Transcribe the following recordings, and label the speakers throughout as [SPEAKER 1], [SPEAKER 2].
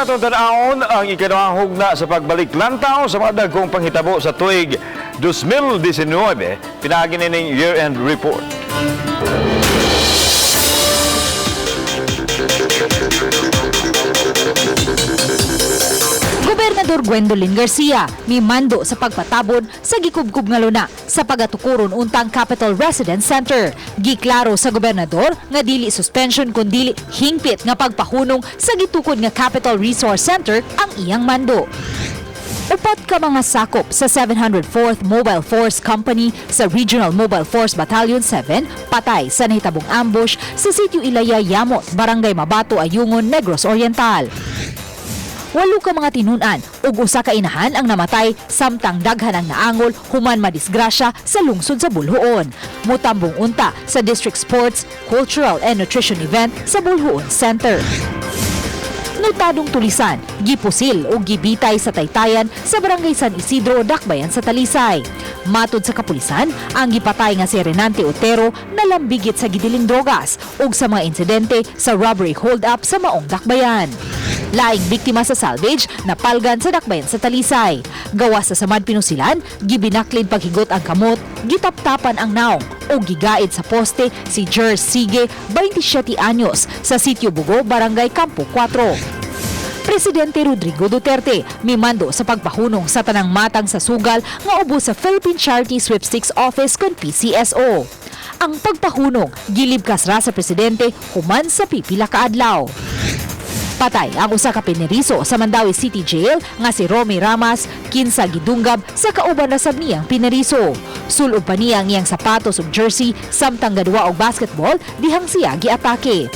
[SPEAKER 1] natong tanahon ang ikanawang hugna sa pagbalik-lantaw sa mga dagkong panghitabo sa tuig 2019. Pinagi nining year-end report.
[SPEAKER 2] Gobernador Gwendolyn Garcia mimando sa pagpatabon sa gikubkub nga luna sa pagatukuron untang Capital Residence Center. Giklaro sa gobernador nga dili suspension kundi hingpit nga pagpahunong sa gitukod nga Capital Resource Center ang iyang mando. Upat ka mga sakop sa 704th Mobile Force Company sa Regional Mobile Force Battalion 7 patay sa nahitabong ambush sa sitio Ilaya Yamot, Barangay Mabato, Ayungon, Negros Oriental. 8 ka mga tinunan ug usa ka inahan ang namatay samtang daghan ang naangol human madisgrasya sa lungsod sa Bulhuon. Mutambong unta sa District Sports, Cultural and Nutrition Event sa Bulhuon Center. Notadong tulisan, gipusil o gibitay sa taytayan sa Barangay San Isidro, Dakbayan sa Talisay. Matod sa kapulisan, ang gipatay nga si Renante Otero nalambigit sa gidiling drogas ug sa mga insidente sa robbery hold-up sa maong Dakbayan. Laing biktima sa salvage na palgan sa Dakbayan sa Talisay. Gawas sa samad pinusilan, gibinaklid paghigot ang kamot, gitaptapan ang naong o gigaid sa poste si Jer Sige, 27 anyos, sa sitio Bugo, Barangay Campo 4. Presidente Rodrigo Duterte mimando sa pagpahunong sa tanang matang sa sugal nga ubos sa Philippine Charity Sweepstakes Office kon PCSO. Ang pagpahunong gilibkas ra sa presidente human sa pipila ka adlaw. Patay ang usa ka pineriso sa Mandawi City Jail nga si Romy Ramas, kinsa gidunggab sa kauban na sab niyang pineriso. Sulod pa niya ang iyang sapatos ug jersey samtang gadwa og basketball dihang siya giatake.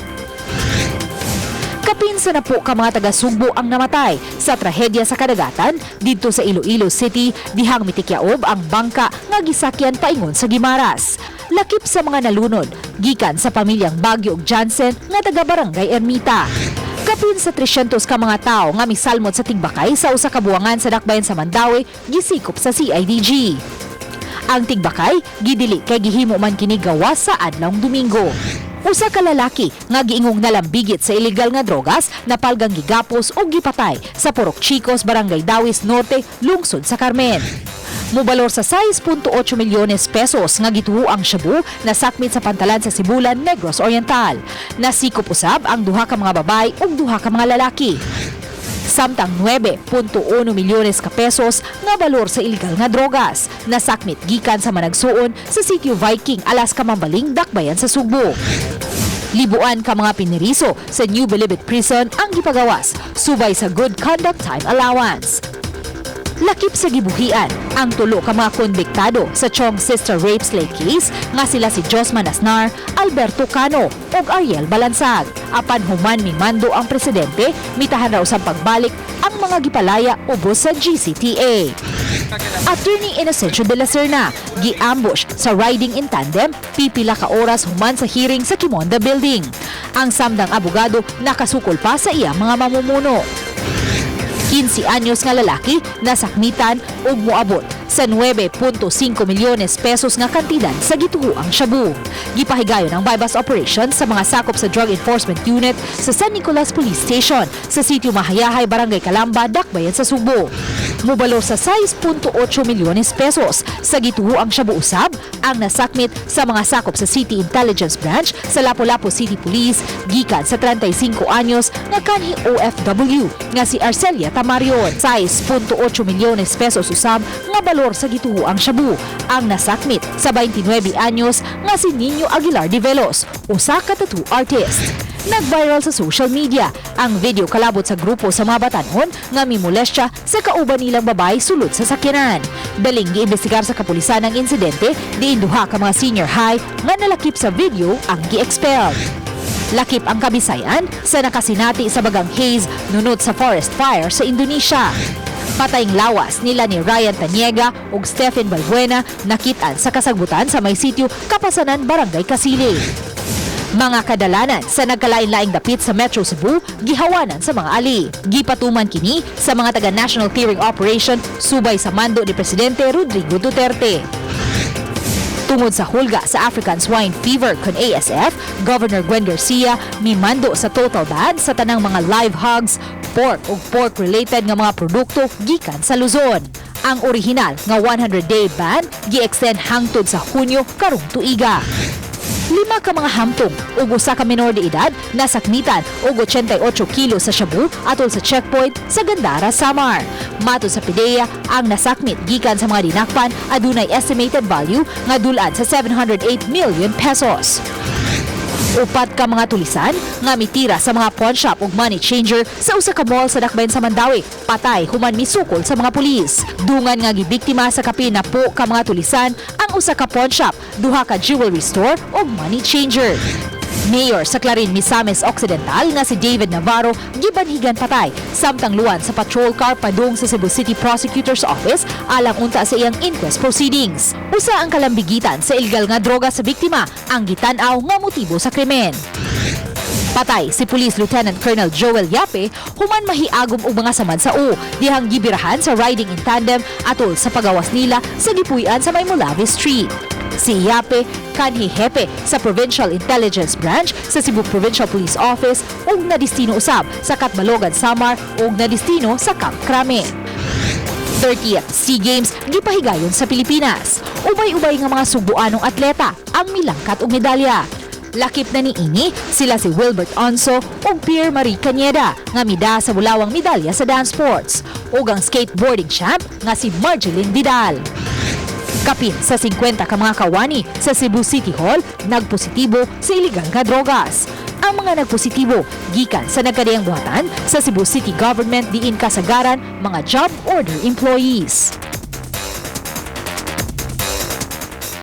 [SPEAKER 2] Kapinsa na po ka mga taga-Sugbo ang namatay sa trahedya sa kadagatan dito sa Iloilo City dihang mitikyaob ang bangka nga gisakyan paingon sa Gimaras. Lakip sa mga nalunod gikan sa pamilyang Bagyo ug Jansen nga taga-barangay Ermita. Kapin sa 300 ka mga tao nga misalmot sa tigbakay sa usa ka buwangan sa Dakbayan sa Mandawi gisikop sa CIDG. Ang tigbakay gidili kay gihimo man kini gawas sa adlawng Domingo. Usa ka lalaki nga giingong nalambigit sa illegal nga drogas napalgang gigapos o gipatay sa Purok Chicos, Barangay Dawis Norte, lungsod sa Carmen. Mubalor sa 6.8 milyones pesos nga gituo ang shabu na sakmit sa pantalan sa Sibulan, Negros Oriental. Nasikop usab ang duha ka mga babae ug duha ka mga lalaki. Samtang 9.1 milyones ka pesos nga balor sa illegal nga drogas na sakmit gikan sa managsuon sa sitio Viking, alas ka Mambaling, Dakbayan sa Sugbo. Libuan ka mga piniriso sa New Bilibid Prison ang gipagawas subay sa Good Conduct Time Allowance. Lakip sa gibuhian ang tulo ka mga konbiktado sa Chong Sister Rape Slay case nga sila si Josman Asnar, Alberto Cano ug Ariel Balansag. Apan human mimando ang presidente, mitahan raw sa pagbalik ang mga gipalaya ubos sa GCTA. Attorney Inocencio de la Serna giambush sa riding in tandem pipila ka oras human sa hearing sa Kimonda Building. Ang samdang abogado nakasukol pa sa iyang mga mamumuno. 15 anyos nga lalaki nasakmitan ug moabot sa 9.5 milyones pesos nga kantidad sa gituoang shabu. Gipahigayon ang bypass operation sa mga sakop sa Drug Enforcement Unit sa San Nicolas Police Station sa sitio Mahayahay, Barangay Calamba, Dakbayan sa Sugbo. Mubalor sa 6.8 milyones pesos sa gituoang shabu usab ang nasakmit sa mga sakop sa City Intelligence Branch sa Lapu-Lapu City Police gikan sa 35 anyos nga kanhi OFW nga si Arcelia Tamarion. 6.8 milyones pesos usab nga balor sa gituoang shabu ang nasakmit sa 29 anyos nga si Nino Aguilar de Velos, usa ka tattoo artist. Nag-viral sa social media ang video kalabot sa grupo sa mga batanon nga mimolestya sa kauban nilang babae sulod sa sakyanan. Daling giimbestigar sa kapulisan ang insidente, diin duha ka mga senior high nga nalakip sa video ang gi-expel. Lakip ang kabisayan sa nakasinati sa bagang haze nunod sa forest fire sa Indonesia. Patayng lawas nila ni Ryan Taniega ug Stephen Balbuena nakitaan sa kasagbutan sa may sitio Kapasanan, Barangay Kasili. Mga kadalanan sa nagkalain-laing dapit sa Metro Cebu, gihawanan sa mga ali. Gipatuman kini sa mga taga-National Clearing Operation subay sa mando ni Presidente Rodrigo Duterte. Tungod sa hulga sa African Swine Fever kon ASF, Governor Gwen Garcia mimando sa total ban sa tanang mga live hogs, pork ug pork-related nga mga produkto gikan sa Luzon. Ang original nga 100-day ban gi-extend hangtod sa Hunyo karong tuiga. 5 ka mga hamtong ug 1 ka menor de edad nasakmitan og 88 kilo sa shabu atol sa checkpoint sa Gandara, Samar. Matod sa PDEA, ang nasakmit gikan sa mga dinakpan adunay estimated value nga dulan sa 708 million pesos. 4 ka mga tulisan nga mitira sa mga pawn shop ug money changer sa usa ka mall sa Dakbayan sa Mandawi, patay human misukol sa mga pulis. Dungan nga gibiktima sa kapin na po ka mga tulisan ang usa ka pawn shop, 2 ka jewelry store ug money changer. Mayor sa Clarin, Misamis Occidental nga si David Navarro gibanhigan patay samtang luwan sa patrol car padung sa Cebu City Prosecutor's Office alang unta sa iyang inquest proceedings. Usa ang kalambigitan sa illegal nga droga sa biktima ang gitan-aw nga motibo sa krimen. Patay si Police Lieutenant Colonel Joel Yape human mahiagom og mga samad sa U dihang gibirahan sa riding in tandem atol sa pagawas nila sa gipuy-an sa Maymulabe Street. Si Yape, kanhi hepe sa Provincial Intelligence Branch sa Cebu Provincial Police Office ug nadistino usab sa Katbalogan, Samar ug nadistino sa Camp Crame. 30th SEA Games gipahigayon sa Pilipinas. Ubay-ubay nga mga Subuanong atleta ang milangkat og medalya. Lakip na niini sila si Wilbert Onso ug Pierre Marie Cañeda nga mida sa bulawang medalya sa dance sports ug ang skateboarding champ nga si Marjeline Vidal. Kapin sa 50 ka mga kawani sa Cebu City Hall nagpositibo sa iligal nga drogas. Ang mga nagpositibo gikan sa nagkadiyang buhatan sa Cebu City Government diin kasagaran mga job order employees.